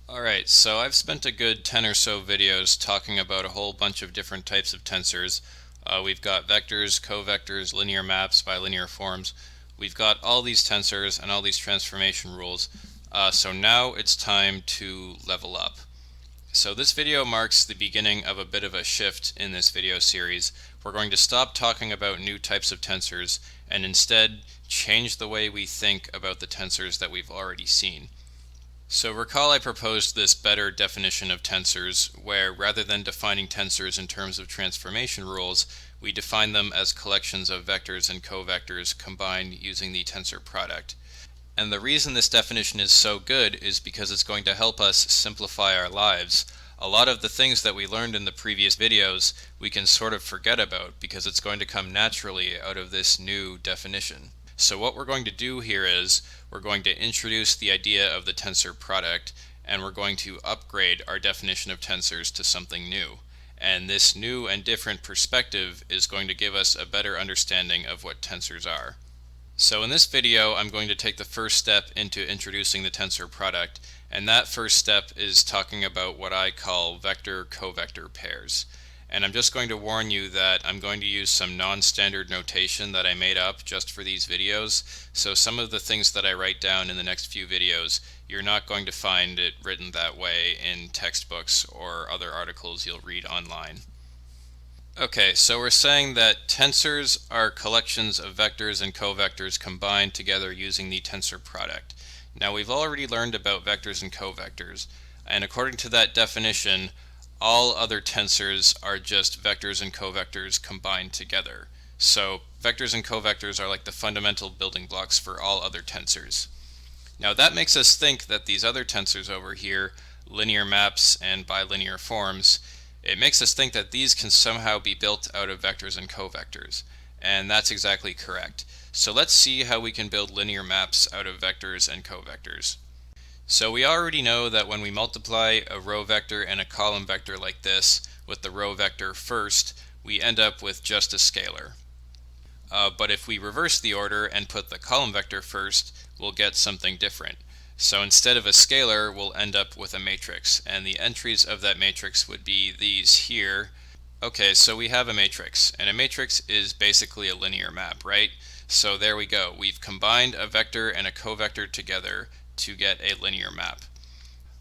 Alright, so I've spent a good 10 or so videos talking about a whole bunch of different types of tensors. We've got vectors, covectors, linear maps, bilinear forms. We've got all these tensors and all these transformation rules. So now it's time to level up. So this video marks the beginning of a bit of a shift in this video series. We're going to stop talking about new types of tensors and instead change the way we think about the tensors that we've already seen. So recall I proposed this better definition of tensors, where rather than defining tensors in terms of transformation rules, we define them as collections of vectors and covectors combined using the tensor product. And the reason this definition is so good is because it's going to help us simplify our lives. A lot of the things that we learned in the previous videos we can sort of forget about because it's going to come naturally out of this new definition. So what we're going to do here is we're going to introduce the idea of the tensor product, and we're going to upgrade our definition of tensors to something new. And this new and different perspective is going to give us a better understanding of what tensors are. So in this video I'm going to take the first step into introducing the tensor product, and that first step is talking about what I call vector-covector pairs. And I'm just going to warn you that I'm going to use some non-standard notation that I made up just for these videos, so some of the things that I write down in the next few videos, you're not going to find it written that way in textbooks or other articles you'll read online. Okay, so we're saying that tensors are collections of vectors and covectors combined together using the tensor product. Now we've already learned about vectors and covectors, and according to that definition, all other tensors are just vectors and covectors combined together. So vectors and covectors are like the fundamental building blocks for all other tensors. Now that makes us think that these other tensors over here, linear maps and bilinear forms, it makes us think that these can somehow be built out of vectors and covectors. And that's exactly correct. So let's see how we can build linear maps out of vectors and covectors. So we already know that when we multiply a row vector and a column vector like this with the row vector first, we end up with just a scalar. But if we reverse the order and put the column vector first, we'll get something different. So instead of a scalar, we'll end up with a matrix, and the entries of that matrix would be these here. Okay, so we have a matrix, and a matrix is basically a linear map, right? So there we go. We've combined a vector and a covector together to get a linear map.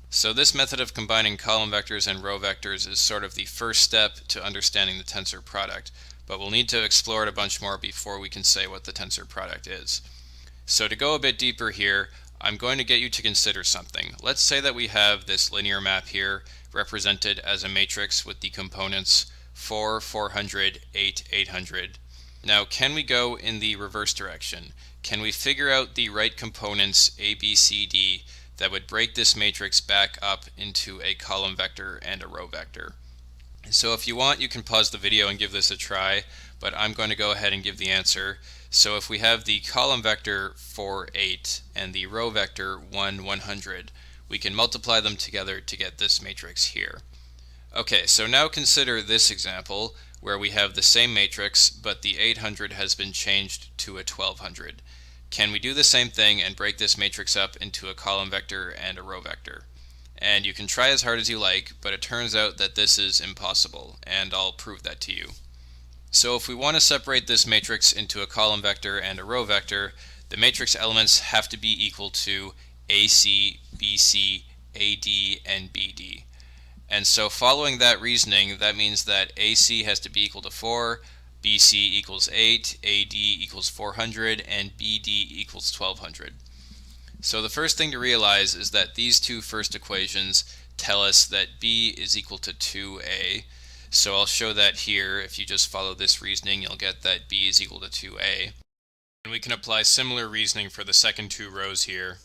So this method of combining column vectors and row vectors is sort of the first step to understanding the tensor product, but we'll need to explore it a bunch more before we can say what the tensor product is. So to go a bit deeper here, I'm going to get you to consider something. Let's say that we have this linear map here represented as a matrix with the components 4, 400, 8, 800. Now can we go in the reverse direction? Can we figure out the right components A, B, C, D that would break this matrix back up into a column vector and a row vector? So if you want, you can pause the video and give this a try, but I'm going to go ahead and give the answer. So if we have the column vector 4, 8 and the row vector 1, 100, we can multiply them together to get this matrix here. Okay, so now consider this example where we have the same matrix, but the 800 has been changed to a 1200. Can we do the same thing and break this matrix up into a column vector and a row vector? And you can try as hard as you like, but it turns out that this is impossible, and I'll prove that to you. So if we want to separate this matrix into a column vector and a row vector, the matrix elements have to be equal to AC, BC, AD, and BD. And so following that reasoning, that means that AC has to be equal to 4, BC equals 8, AD equals 400, and BD equals 1200. So the first thing to realize is that these two first equations tell us that B is equal to 2A. So I'll show that here. If you just follow this reasoning, you'll get that B is equal to 2A. And we can apply similar reasoning for the second two rows here.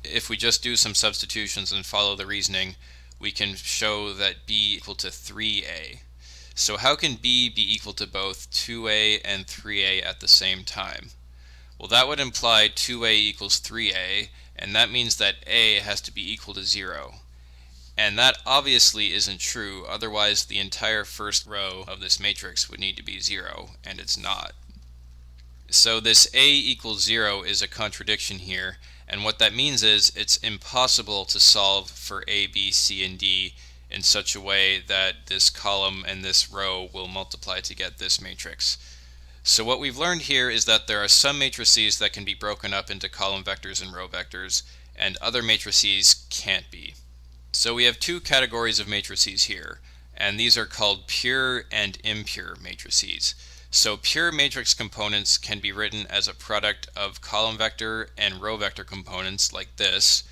If we just do some substitutions and follow the reasoning, we can show that B equal to 3A. So how can B be equal to both 2A and 3A at the same time? Well, that would imply 2A equals 3A, and that means that A has to be equal to 0. And that obviously isn't true, otherwise the entire first row of this matrix would need to be 0, and it's not. So this A equals 0 is a contradiction here, And what that means is it's impossible to solve for A, B, C, and D in such a way that this column and this row will multiply to get this matrix. So what we've learned here is that there are some matrices that can be broken up into column vectors and row vectors, and other matrices can't be. So we have two categories of matrices here, and these are called pure and impure matrices. So pure matrix components can be written as a product of column vector and row vector components like this,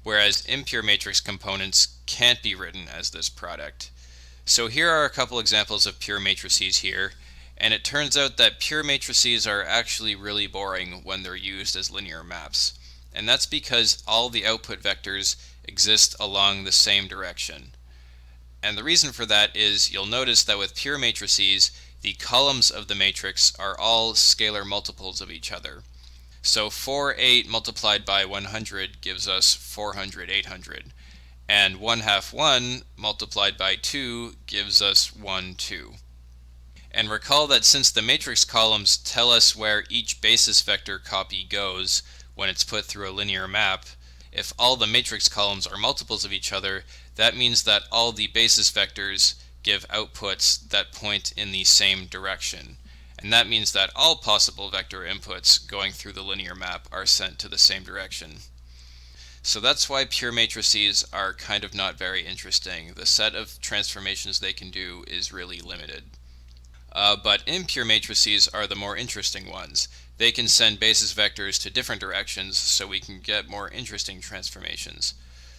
whereas impure matrix components can't be written as this product. So here are a couple examples of pure matrices here, and it turns out that pure matrices are actually really boring when they're used as linear maps. And that's because all the output vectors exist along the same direction. And the reason for that is you'll notice that with pure matrices, the columns of the matrix are all scalar multiples of each other. So 4, 8 multiplied by 100 gives us 400, 800. And 1/2, 1 multiplied by 2 gives us 1, 2. And recall that since the matrix columns tell us where each basis vector copy goes when it's put through a linear map, if all the matrix columns are multiples of each other, that means that all the basis vectors give outputs that point in the same direction. And that means that all possible vector inputs going through the linear map are sent to the same direction. So that's why pure matrices are kind of not very interesting. The set of transformations they can do is really limited. But impure matrices are the more interesting ones. They can send basis vectors to different directions, so we can get more interesting transformations.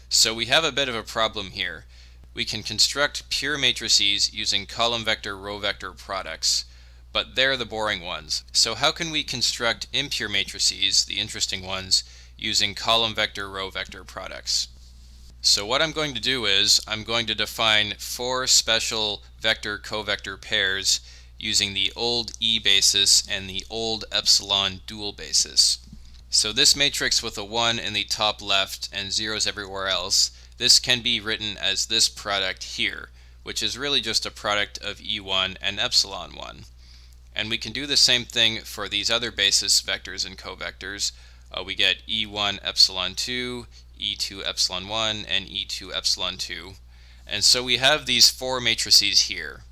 So we have a bit of a problem here. We can construct pure matrices using column vector row vector products, but they're the boring ones. So how can we construct impure matrices, the interesting ones, using column vector row vector products? So what I'm going to do is I'm going to define 4 special vector-covector pairs using the old E basis and the old epsilon dual basis. So this matrix with a 1 in the top left and zeros everywhere else, this can be written as this product here, which is really just a product of E1 and epsilon 1. And we can do the same thing for these other basis vectors and covectors. We get E1 epsilon 2, E2 epsilon 1, and E2 epsilon 2. And so we have these 4 matrices here.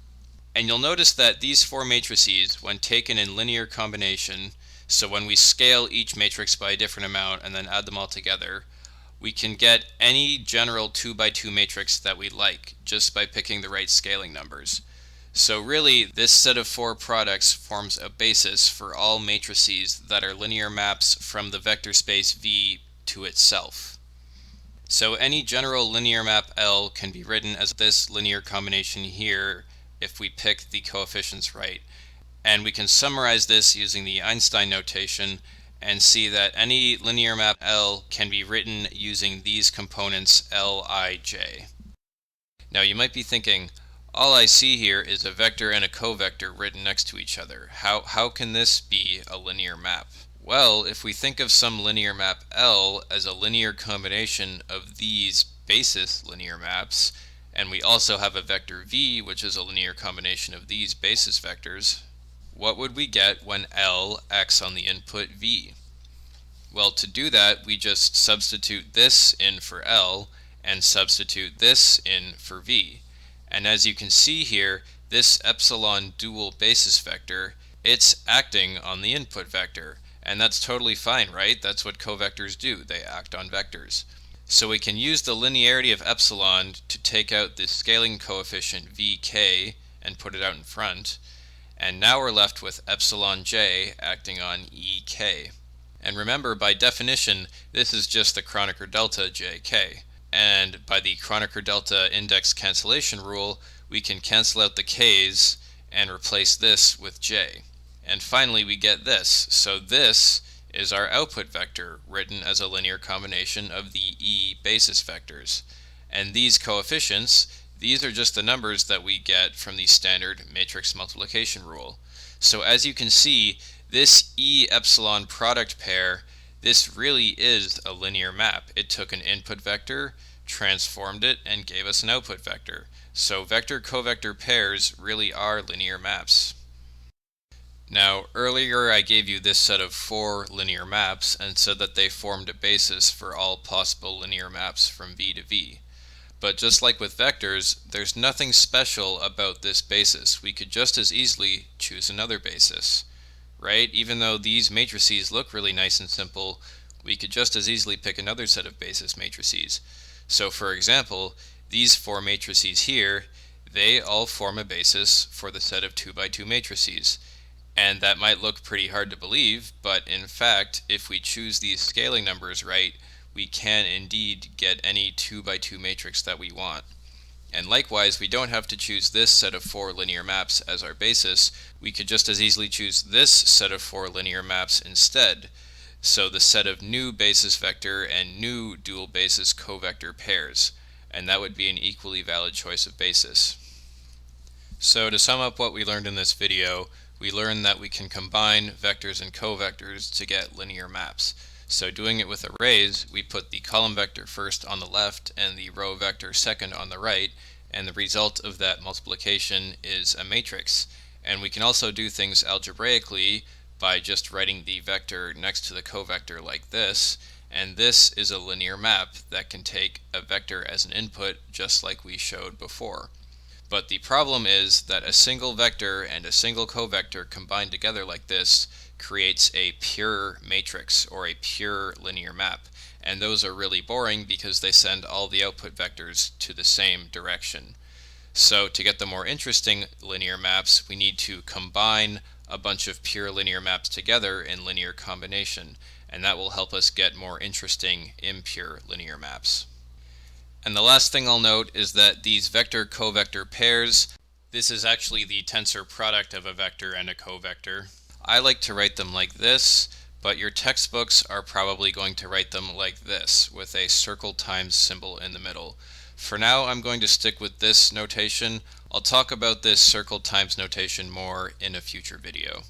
And you'll notice that these 4 matrices, when taken in linear combination, so when we scale each matrix by a different amount and then add them all together, we can get any general 2 by 2 matrix that we like just by picking the right scaling numbers. So really, this set of 4 products forms a basis for all matrices that are linear maps from the vector space V to itself. So any general linear map L can be written as this linear combination here if we pick the coefficients right. And we can summarize this using the Einstein notation and see that any linear map L can be written using these components Lij. Now you might be thinking, all I see here is a vector and a covector written next to each other. How can this be a linear map? Well, if we think of some linear map L as a linear combination of these basis linear maps, and we also have a vector v, which is a linear combination of these basis vectors, what would we get when L acts on the input v? Well, to do that, we just substitute this in for L and substitute this in for v. And as you can see here, this epsilon dual basis vector, it's acting on the input vector. And that's totally fine, right? That's what covectors do. They act on vectors. So we can use the linearity of epsilon to take out the scaling coefficient vk and put it out in front. And now we're left with epsilon j acting on ek. And remember, by definition, this is just the Kronecker delta jk. And by the Kronecker delta index cancellation rule, we can cancel out the k's and replace this with j. And finally we get this. So this is our output vector written as a linear combination of the E basis vectors. And these coefficients, these are just the numbers that we get from the standard matrix multiplication rule. So as you can see, this E epsilon product pair, this really is a linear map. It took an input vector, transformed it, and gave us an output vector. So vector-covector pairs really are linear maps. Now, earlier I gave you this set of 4 linear maps and said that they formed a basis for all possible linear maps from V to V. But just like with vectors, there's nothing special about this basis. We could just as easily choose another basis, right? Even though these matrices look really nice and simple, we could just as easily pick another set of basis matrices. So for example, these 4 matrices here, they all form a basis for the set of 2 by 2 matrices. And that might look pretty hard to believe, but in fact, if we choose these scaling numbers right, we can indeed get any 2 by 2 matrix that we want. And likewise, we don't have to choose this set of 4 linear maps as our basis. We could just as easily choose this set of 4 linear maps instead. So the set of new basis vector and new dual basis covector pairs. And that would be an equally valid choice of basis. So to sum up what we learned in this video, we learned that we can combine vectors and covectors to get linear maps. So doing it with arrays, we put the column vector first on the left and the row vector second on the right, and the result of that multiplication is a matrix. And we can also do things algebraically by just writing the vector next to the covector like this, and this is a linear map that can take a vector as an input just like we showed before. But the problem is that a single vector and a single covector combined together like this creates a pure matrix or a pure linear map. And those are really boring because they send all the output vectors to the same direction. So to get the more interesting linear maps, we need to combine a bunch of pure linear maps together in linear combination, and that will help us get more interesting impure linear maps. And the last thing I'll note is that these vector-covector pairs, this is actually the tensor product of a vector and a covector. I like to write them like this, but your textbooks are probably going to write them like this, with a circle times symbol in the middle. For now, I'm going to stick with this notation. I'll talk about this circle times notation more in a future video.